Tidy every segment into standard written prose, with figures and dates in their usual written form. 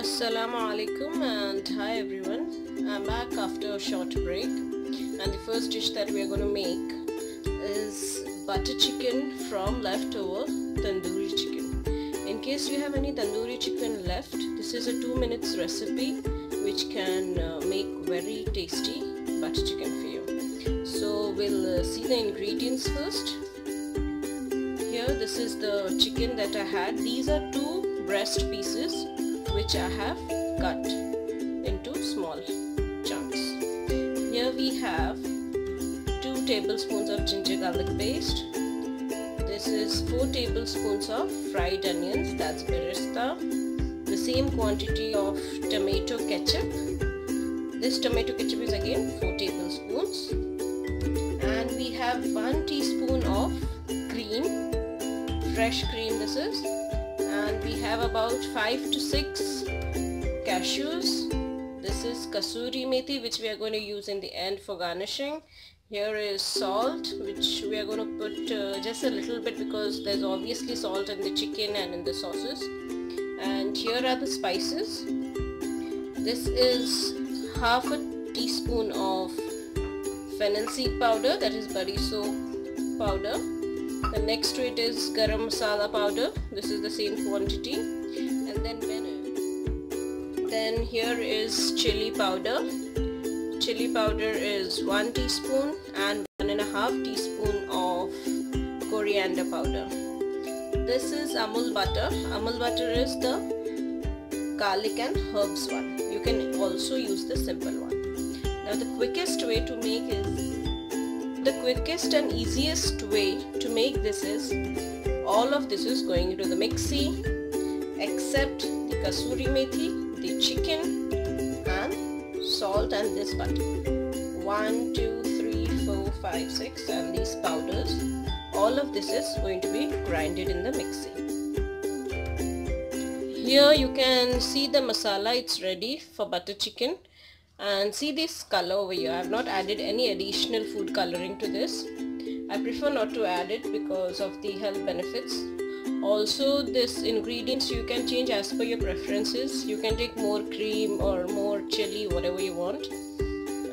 Assalamu alaikum and hi everyone. I'm back after a short break, and the first dish that we are going to make is butter chicken from leftover tandoori chicken. In case you have any tandoori chicken left, this is a 2 minutes recipe which can make very tasty butter chicken for you. So we'll see the ingredients first. Here, this is the chicken that I had. These are 2 breast pieces which I have cut into small chunks. Here we have 2 tablespoons of ginger garlic paste. This is 4 tablespoons of fried onions, that's berista. The same quantity of tomato ketchup. This tomato ketchup is again 4 tablespoons. And we have 1 teaspoon of cream, fresh cream this is. And we have about 5 to 6 cashews. This is kasuri methi, which we are going to use in the end for garnishing. Here is salt, which we are going to put just a little bit because there's obviously salt in the chicken and in the sauces. And here are the spices. This is half a teaspoon of fennel seed powder, that is bariso powder. The next to it is garam masala powder. This is the same quantity. And then here is chili powder. Chili powder is 1 teaspoon and 1.5 teaspoon of coriander powder. This is Amul butter. Amul butter is the garlic and herbs one. You can also use the simple one. Now the quickest and easiest way to make this is, all of this is going into the mixie except the kasuri methi, the chicken and salt and this butter. 1, 2, 3, 4, 5, 6 and these powders. All of this is going to be grinded in the mixie. Here you can see the masala, it's ready for butter chicken. And see this color over here. I have not added any additional food coloring to this. I prefer not to add it because of the health benefits. Also, this ingredients you can change as per your preferences. You can take more cream or more chili, whatever you want.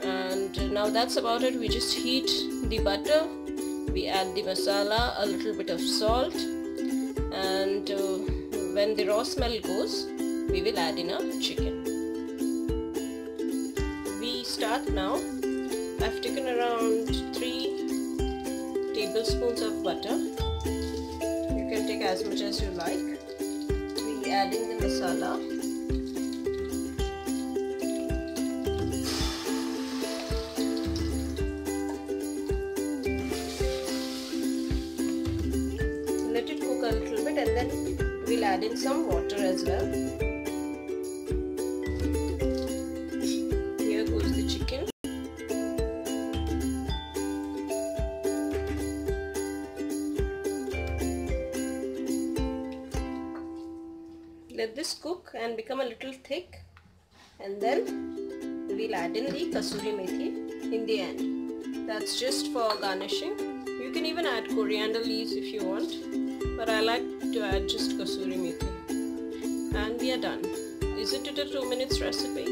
And now that's about it. We just heat the butter. We add the masala, a little bit of salt, and when the raw smell goes, we will add in our chicken. Start now. I've taken around 3 tablespoons of butter. You can take as much as you like. We add in the masala. Let it cook a little bit and then we'll add in some water as well. Let this cook and become a little thick, and then we'll add in the kasuri methi in the end. That's just for garnishing. You can even add coriander leaves if you want, but I like to add just kasuri methi. And we are done. Isn't it a 2 minutes recipe?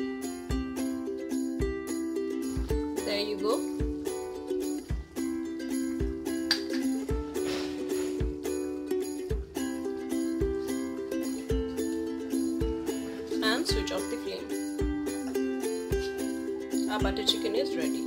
There you go. And switch off the flame. Our butter chicken is ready.